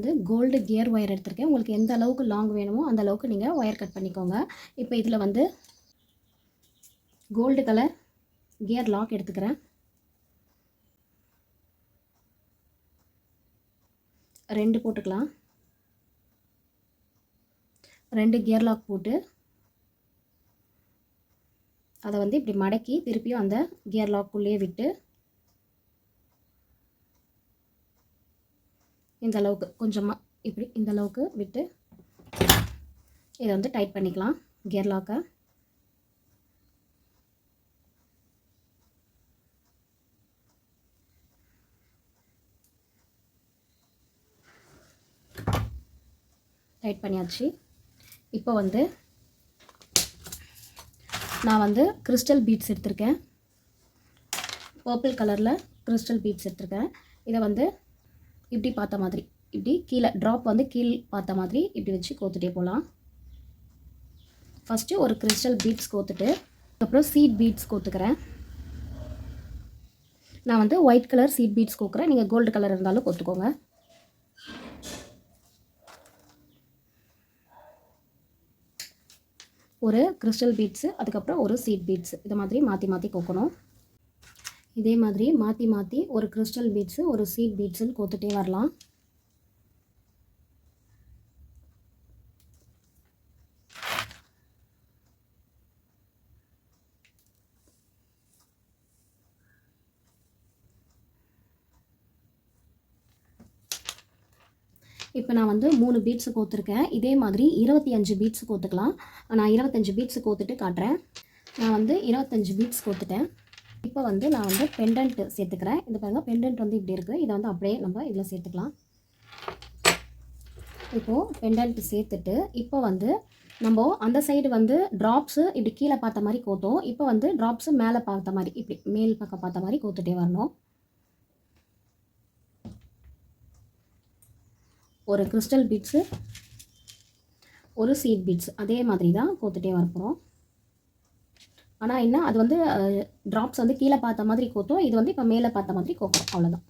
வந்து gold gear wire எடுத்திருக்கேன். உங்களுக்கு எந்த அளவுக்கு லாங் வேணுமோ அந்த அளவுக்கு நீங்கள் ஒயர் கட் பண்ணிக்கோங்க. இப்போ இதில் வந்து கோல்டு கலர் கியர் லாக் எடுத்துக்கிறேன். 2 போட்டுக்கலாம். 2 கியர் லாக் போட்டு அதை வந்து இப்படி மடக்கி திருப்பியும் அந்த கியர் லாக்குள்ளேயே விட்டு இந்த அளவுக்கு கொஞ்சமாக இப்படி இந்த அளவுக்கு விட்டு இதை வந்து டைட் பண்ணிக்கலாம் கியர் லாக்கை. டைட் பண்ணியாச்சு. இப்போ வந்து நான் வந்து கிறிஸ்டல் பீட்ஸ் எடுத்திருக்கேன். பர்பிள் கலரில் கிறிஸ்டல் பீட்ஸ் எடுத்திருக்கேன். இதை வந்து இப்படி பார்த்த மாதிரி இப்படி கீழே ட்ராப் வந்து கீழே பார்த்த மாதிரி இப்படி வச்சு கோத்துட்டே போகலாம். ஃபஸ்ட்டு ஒரு கிறிஸ்டல் பீட்ஸ் கோத்துட்டு அதுக்கப்புறம் சீட் பீட்ஸ் கோத்துக்கிறேன். நான் வந்து ஒயிட் கலர் சீட் பீட்ஸ் கோக்குறேன். நீங்கள் கோல்டு கலர் இருந்தாலும் கோத்துக்கோங்க. ஒரு கிறிஸ்டல் பீட்ஸு அதுக்கப்புறம் ஒரு சீட் பீட்ஸு இது மாதிரி மாற்றி மாற்றி கோக்கணும். இதே மாதிரி மாற்றி மாற்றி ஒரு கிறிஸ்டல் பீட்ஸு ஒரு சீட் பீட்ஸுன்னு கோத்துட்டே வரலாம். இப்போ நான் வந்து 3 பீட்ஸு கோத்துருக்கேன். இதே மாதிரி 25 பீட்ஸு கோத்துக்கலாம். நான் 25 பீட்ஸு கோத்துட்டு காட்டுறேன். நான் வந்து 25 பீட்ஸ் கோத்துட்டேன். இப்போ வந்து நான் வந்து பெண்டன்ட் சேர்த்துக்கிறேன். இந்த பாருங்கள், பெண்டன்ட் வந்து இப்படி இருக்குது. இதை வந்து அப்படியே நம்ம இதில் சேர்த்துக்கலாம். இப்போது பெண்டன்ட் சேர்த்துட்டு இப்போ வந்து நம்ம அந்த சைடு வந்து ட்ராப்ஸு இப்படி கீழே பார்த்த மாதிரி கோத்தோம். இப்போ வந்து ட்ராப்ஸு மேலே பார்த்த மாதிரி இப்படி மேல் பக்கம் பார்த்த மாதிரி கோத்துட்டே வரணும். ஒரு கிறிஸ்டல் பீட்ஸு ஒரு சீட் பீட்ஸ் அதே மாதிரி தான் கோத்துட்டே வரப்போகிறோம். ஆனால் என்ன அது வந்து ட்ராப்ஸ் வந்து கீழே பார்த்த மாதிரி கோத்தோம். இது வந்து இப்போ மேலே பார்த்த மாதிரி கோக்கும். அவ்வளோதான்.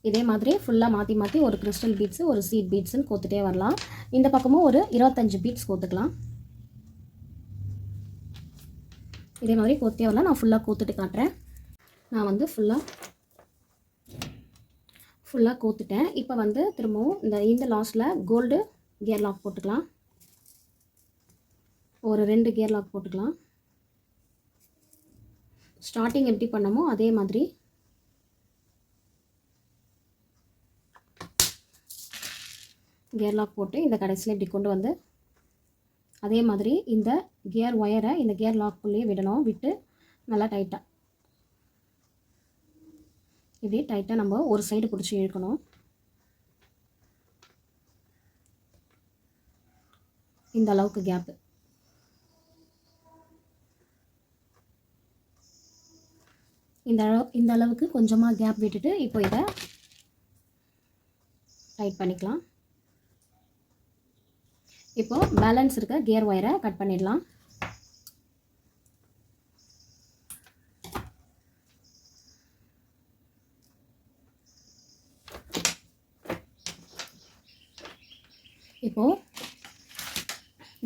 இதே மாதிரி ஃபுல்லாக மாற்றி மாற்றி ஒரு கிறிஸ்டல் பீட்ஸு ஒரு சீட் பீட்ஸுன்னு கோத்துட்டே வரலாம். இந்த பக்கமும் ஒரு 25 பீட்ஸ் கோத்துக்கலாம். இதே மாதிரி கோத்தே வரலாம். நான் ஃபுல்லாக கோத்துட்டு காட்டுறேன். நான் வந்து ஃபுல்லாக கோத்துட்டேன். இப்போ வந்து திரும்பவும் இந்த லாஸ்ட்டில் கோல்டு கியர் லாக் போட்டுக்கலாம். ஒரு 2 கியர் லாக் போட்டுக்கலாம். ஸ்டார்டிங் எப்படி பண்ணமோ அதே மாதிரி கியர் லாக் போட்டு இந்த கடைசியில் இப்படி கொண்டு வந்து அதே மாதிரி இந்த கியர் ஒயரை இந்த கியர் லாக்குள்ளேயே விடணும். விட்டு நல்லா டைட்டாக இப்படி டைட்டாக நம்ம ஒரு சைடு பிடிச்சி இழுக்கணும். இந்த அளவுக்கு கேப்பு. இந்த அளவுக்கு கொஞ்சமாக கேப் விட்டுட்டு இப்போ இதை டைட் பண்ணிக்கலாம். இப்போது பேலன்ஸ் இருக்க கியர் ஒயரை கட் பண்ணிடலாம். இப்போது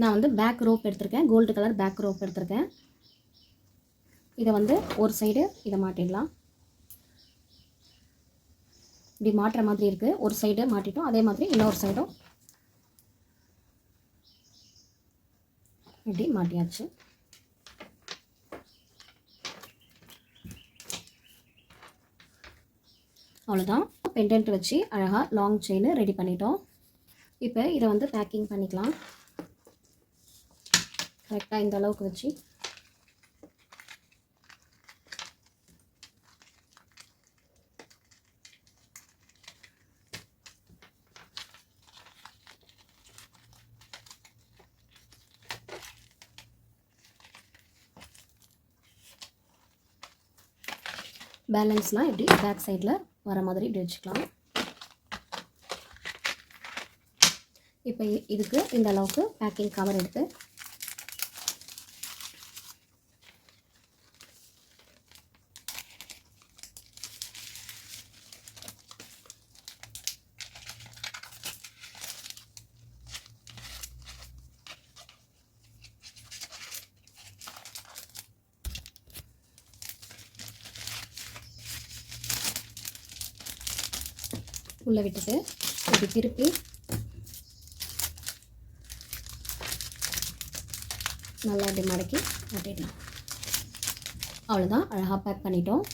நான் வந்து பேக் ரோப் எடுத்திருக்கேன். கோல்டு கலர் பேக் ரோப் எடுத்திருக்கேன். இதை வந்து ஒரு சைடு இதை மாட்டிடலாம். இப்படி மாட்டுற மாதிரி இருக்குது. ஒரு சைடு மாட்டிட்டோம். அதே மாதிரி இன்னொரு சைடும் இப்படி மாட்டியாச்சு. அவ்வளோதான். பெண்டன்ட் வச்சு அழகாக லாங் செயின் ரெடி பண்ணிட்டோம். இப்போ இதை வந்து பேக்கிங் பண்ணிக்கலாம். கரெக்டாக இந்த அளவுக்கு வச்சு பேலன்ஸ்லாம் இப்படி பேக் சைடில் வர மாதிரி இப்படி வச்சுக்கலாம். இப்போ இதுக்கு இந்த அளவுக்கு பேக்கிங் கவர் எடுத்து உள்ளே விட்டுட்டு இப்படி திருப்பி நல்லா இப்படி மடக்கி மாட்டிடலாம். அவ்வளோதான், அழகாக பேக் பண்ணிட்டோம்.